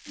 Hey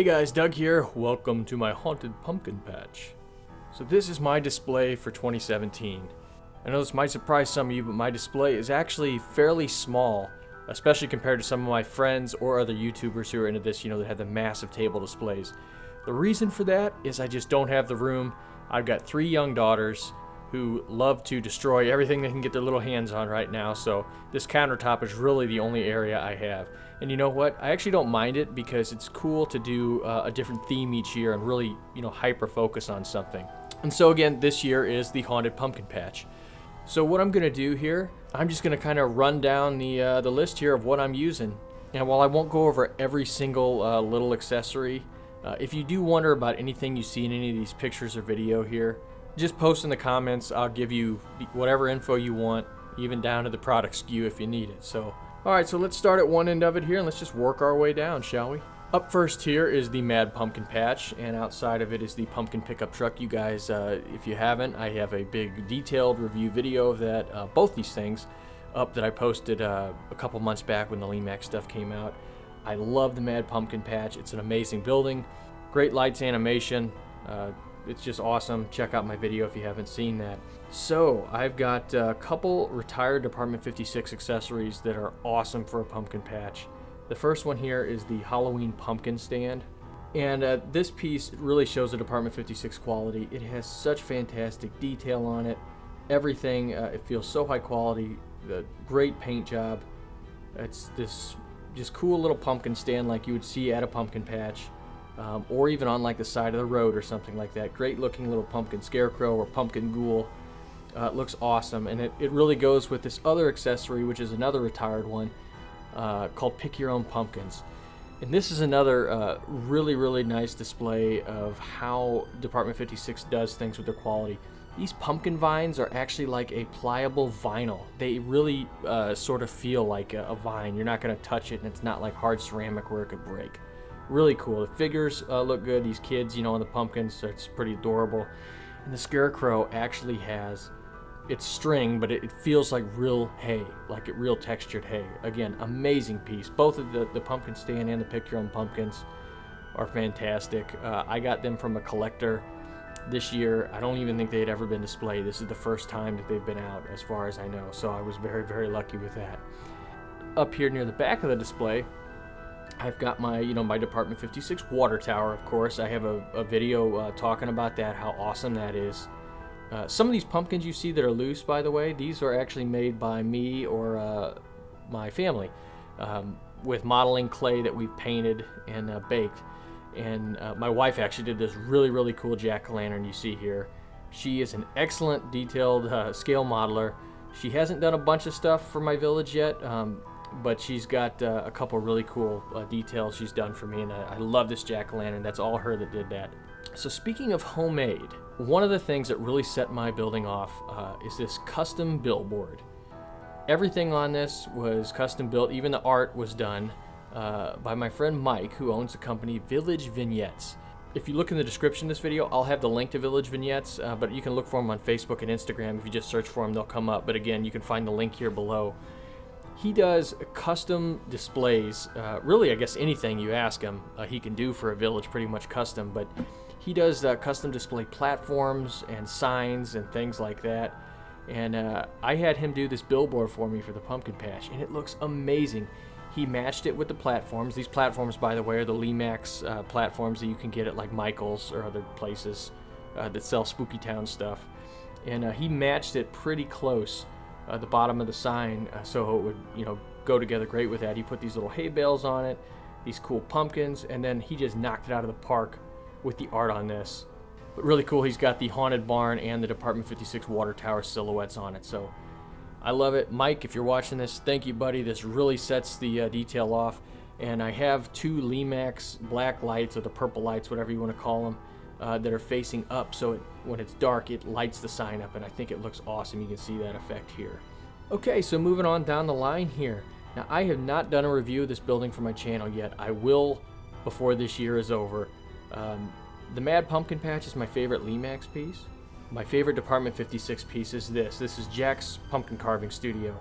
guys, Doug here. Welcome to my haunted pumpkin patch. So this is my display for 2017. I know this might surprise some of you, but my display is actually fairly small, especially compared to some of my friends or other YouTubers who are into this, that have the massive table displays. The reason for that is I just don't have the room. I've got 3 young daughters who love to destroy everything they can get their little hands on right now, so this countertop is really the only area I have. And you know what? I actually don't mind it because it's cool to do a different theme each year and really, hyper focus on something. And so again, this year is the Haunted Pumpkin Patch. So what I'm gonna do here, I'm just gonna kind of run down the list here of what I'm using. And while I won't go over every single little accessory, if you do wonder about anything you see in any of these pictures or video here, just post in the comments. I'll give you whatever info you want, even down to the product SKU if you need it. So, alright, so let's start at one end of it here and let's just work our way down, shall we? Up first here is the Mad Pumpkin Patch, and outside of it is the pumpkin pickup truck. You guys, if you haven't, I have a big detailed review video of that, both these things, up that I posted a couple months back when the Lemax stuff came out. I love the Mad Pumpkin Patch. It's an amazing building, great lights, animation. It's just awesome. Check out my video if you haven't seen that. So I've got a couple retired Department 56 accessories that are awesome for a pumpkin patch. The first one here is the Halloween pumpkin stand, and this piece really shows the Department 56 quality. It has such fantastic detail on it. Everything, it feels so high quality. The great paint job. It's this just cool little pumpkin stand like you would see at a pumpkin patch. Or even on like the side of the road or something like that. Great looking little pumpkin scarecrow or pumpkin ghoul. It looks awesome, and it really goes with this other accessory, which is another retired one, called Pick Your Own Pumpkins. And this is another really nice display of how Department 56 does things with their quality. These pumpkin vines are actually like a pliable vinyl. They really sort of feel like a vine. You're not going to touch it, and it's not like hard ceramic where it could break. Really cool. The figures look good. These kids, on the pumpkins, so it's pretty adorable. And the scarecrow actually has its string, but it feels like real hay, like real textured hay. Again, amazing piece. Both of the pumpkin stand and the Pick Your Own Pumpkins are fantastic. I got them from a collector this year. I don't even think they had ever been displayed. This is the first time that they've been out, as far as I know. So I was very lucky with that. Up here near the back of the display, I've got my, my Department 56 water tower, of course. I have a video talking about that, how awesome that is. Some of these pumpkins you see that are loose, by the way, these are actually made by me or my family with modeling clay that we've painted and baked. And my wife actually did this really cool jack-o'-lantern you see here. She is an excellent detailed scale modeler. She hasn't done a bunch of stuff for my village yet. but she's got a couple really cool details she's done for me, and I love this jack-o'-lantern. That's all her that did that. So speaking of homemade, one of the things that really set my building off is this custom billboard. Everything on this was custom built. Even the art was done by my friend Mike, who owns the company Village Vignettes. If you look in the description of this video, I'll have the link to Village Vignettes, but you can look for them on Facebook and Instagram. If you just search for them, they'll come up. But again, you can find the link here below. He does custom displays. Really, I guess anything you ask him, he can do for a village, pretty much custom. But he does custom display platforms and signs and things like that. And I had him do this billboard for me for the pumpkin patch, and it looks amazing. He matched it with the platforms. These platforms, by the way, are the Lemax platforms that you can get at like Michael's or other places that sell Spooky Town stuff. And he matched it pretty close, the bottom of the sign, so it would, you know, go together great with that. He put these little hay bales on it, these cool pumpkins, and then he just knocked it out of the park with the art on this. But really cool, he's got the Haunted Barn and the Department 56 Water Tower silhouettes on it. So I love it. Mike, if you're watching this, thank you, buddy. This really sets the detail off. And I have two Lemax black lights, or the purple lights, whatever you want to call them, that are facing up. So when it's dark, it lights the sign up, and I think it looks awesome. You can see that effect here. Okay, so moving on down the line here. Now, I have not done a review of this building for my channel yet. I will before this year is over. The Mad Pumpkin Patch is my favorite Lemax piece. My favorite Department 56 piece is this. This is Jack's Pumpkin Carving Studio.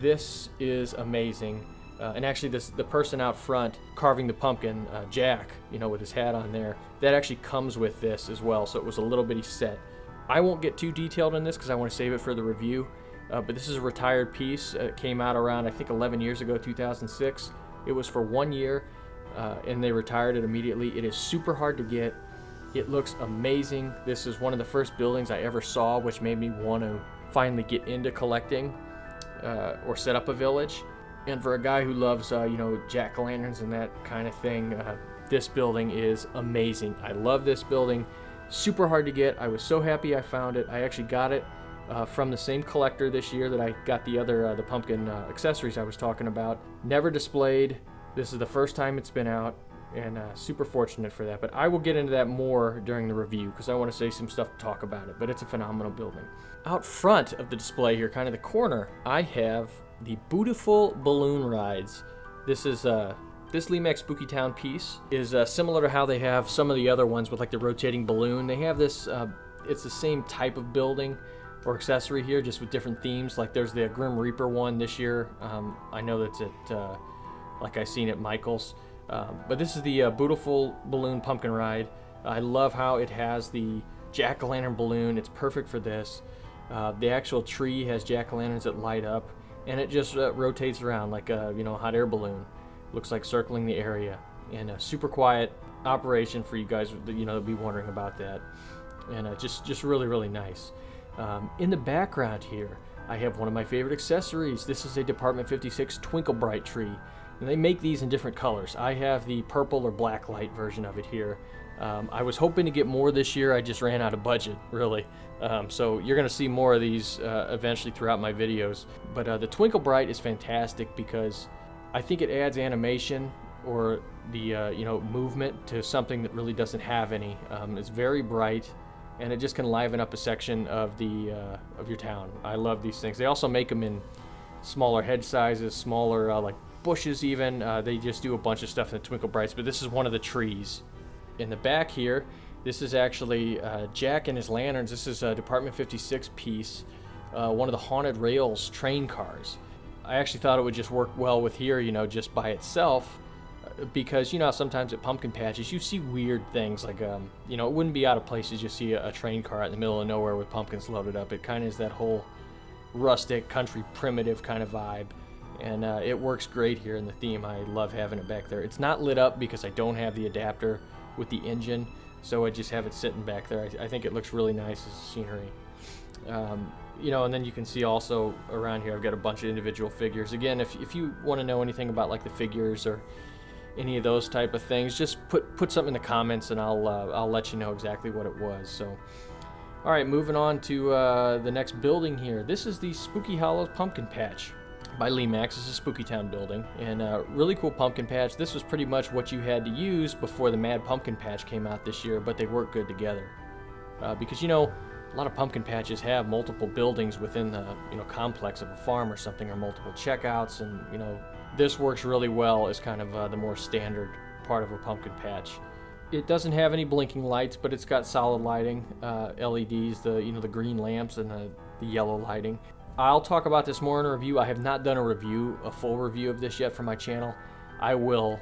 This is amazing. And actually, the person out front carving the pumpkin, Jack, you know, with his hat on there, that actually comes with this as well. So it was a little bitty set. I won't get too detailed on this because I want to save it for the review. But this is a retired piece. It came out around, I think, 11 years ago, 2006. It was for 1 year, and they retired it immediately. It is super hard to get. It looks amazing. This is one of the first buildings I ever saw, which made me want to finally get into collecting or set up a village. And for a guy who loves, you know, jack-o'-lanterns and that kind of thing, this building is amazing. I love this building. Super hard to get. I was so happy I found it. I actually got it from the same collector this year that I got the other, the pumpkin accessories I was talking about. Never displayed. This is the first time it's been out. And super fortunate for that. But I will get into that more during the review because I want to say some stuff to talk about it. But it's a phenomenal building. Out front of the display here, kind of the corner, I have the Beautiful Balloon Rides. This is this Lemax Spooky Town piece is similar to how they have some of the other ones with like the rotating balloon. They have this, it's the same type of building or accessory here, just with different themes. Like there's the Grim Reaper one this year. I know that's at, like I seen at Michael's. But this is the Beautiful Balloon Pumpkin Ride. I love how it has the jack-o'-lantern balloon. It's perfect for this. The actual tree has jack-o'-lanterns that light up, and it just rotates around like a, you know, hot air balloon. Looks like circling the area. And a super quiet operation for you guys, you know, be wondering about that. And just really, really nice. In the background here, I have one of my favorite accessories. This is a Department 56 Twinkle Bright tree. And they make these in different colors. I have the purple or black light version of it here. I was hoping to get more this year. I just ran out of budget, really. So you're going to see more of these eventually throughout my videos. But the Twinkle Bright is fantastic because I think it adds animation or the you know, movement to something that really doesn't have any. It's very bright, and it just can liven up a section of the of your town. I love these things. They also make them in smaller head sizes, smaller like bushes even. They just do a bunch of stuff in the Twinkle Brights, but this is one of the trees. In the back here, this is actually Jack and his lanterns. This is a Department 56 piece, one of the Haunted Rails train cars. I actually thought it would just work well with here, you know, just by itself, because, you know, sometimes at pumpkin patches you see weird things like, you know, it wouldn't be out of place to just see a train car out in the middle of nowhere with pumpkins loaded up. It kind of is that whole rustic, country, primitive kind of vibe. And it works great here in the theme. I love having it back there. It's not lit up because I don't have the adapter with the engine, so I just have it sitting back there. I think it looks really nice as scenery. You know, and then you can see also around here I've got a bunch of individual figures. Again, if you want to know anything about like the figures or any of those type of things, just put something in the comments and I'll let you know exactly what it was. So, all right, moving on to the next building here. This is the Spooky Hollows Pumpkin Patch. by Lemax. It's a Spooky Town building, and really cool pumpkin patch. This was pretty much what you had to use before the Mad Pumpkin Patch came out this year, but they work good together. Because, you know, a lot of pumpkin patches have multiple buildings within the, you know, complex of a farm or something, or multiple checkouts, and, you know, this works really well as kind of the more standard part of a pumpkin patch. It doesn't have any blinking lights, but it's got solid lighting, LEDs, the green lamps and the yellow lighting. I'll talk about this more in a review. I have not done a full review of this yet for my channel. I will,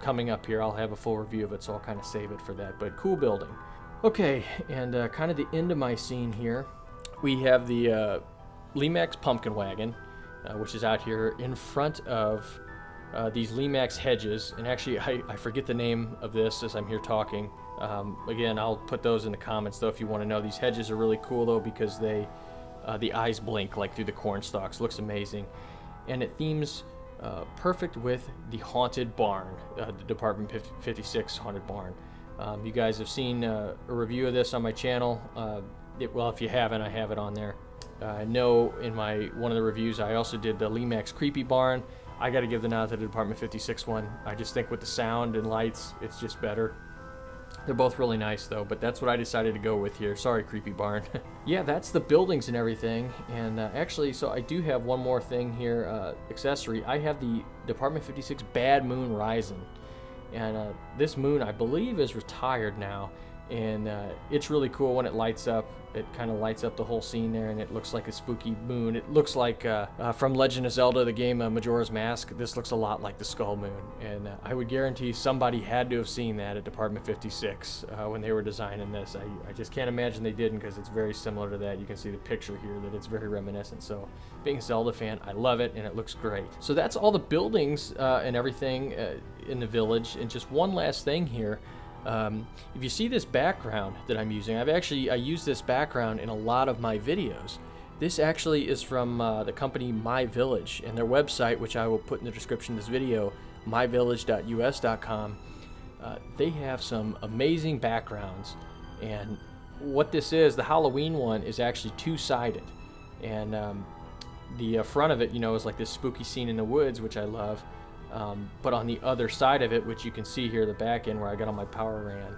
coming up here, I'll have a full review of it, so I'll kind of save it for that, but cool building. Okay, and kind of the end of my scene here, we have the Lemax pumpkin wagon, which is out here in front of these Lemax hedges. And actually, I forget the name of this as I'm here talking. Again, I'll put those in the comments, though, if you want to know. These hedges are really cool, though, because the eyes blink like through the corn stalks. Looks amazing. And it themes perfect with the haunted barn, the Department 56 haunted barn. You guys have seen a review of this on my channel. Well, if you haven't, I have it on there. I know in one of the reviews I also did the Lemax creepy barn. I got to give the nod to the Department 56 one. I just think with the sound and lights, it's just better. They're both really nice, though, but that's what I decided to go with here. Sorry, creepy barn. Yeah, that's the buildings and everything. And actually, so I do have one more thing here, accessory. I have the Department 56 Bad Moon Rising. And this moon, I believe, is retired now. And it's really cool when it lights up. It kind of lights up the whole scene there, and it looks like a spooky moon. It looks like from Legend of Zelda, the game Majora's Mask. This looks a lot like the Skull Moon, and I would guarantee somebody had to have seen that at Department 56 when they were designing this. I just can't imagine they didn't, because it's very similar to that. You can see the picture here that it's very reminiscent. So being a Zelda fan, I love it, and it looks great. So that's all the buildings and everything in the village. And just one last thing here. If you see this background that I'm using, I use this background in a lot of my videos. This actually is from the company My Village, and their website, which I will put in the description of this video, myvillage.us.com. They have some amazing backgrounds, and what this is, the Halloween one, is actually two-sided, and the front of it, you know, is like this spooky scene in the woods, which I love. But on the other side of it, which you can see here, the back end where I got on my power ran,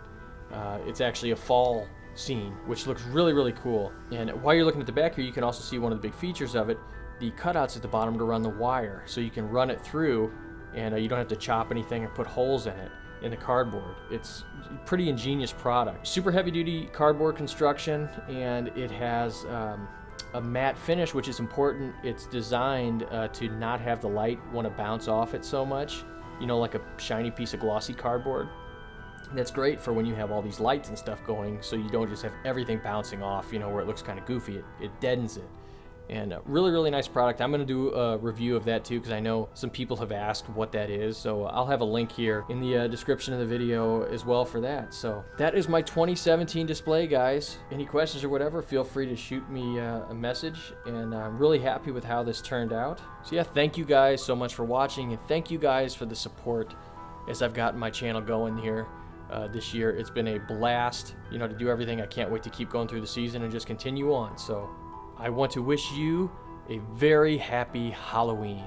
it's actually a fall scene, which looks really, really cool. And while you're looking at the back here, you can also see one of the big features of it, the cutouts at the bottom to run the wire. So you can run it through, and you don't have to chop anything or put holes in it in the cardboard. It's a pretty ingenious product. Super heavy duty cardboard construction, and it has a matte finish, which is important. It's designed to not have the light want to bounce off it so much, you know, like a shiny piece of glossy cardboard. And that's great for when you have all these lights and stuff going, so you don't just have everything bouncing off, you know, where it looks kind of goofy. It deadens it. And really, really nice product. I'm going to do a review of that too, because I know some people have asked what that is. So I'll have a link here in the description of the video as well for that. So that is my 2017 display, guys. Any questions or whatever, feel free to shoot me a message. And I'm really happy with how this turned out. So yeah, thank you guys so much for watching, and thank you guys for the support as I've gotten my channel going here this year. It's been a blast, you know, to do everything. I can't wait to keep going through the season and just continue on. So I want to wish you a very happy Halloween.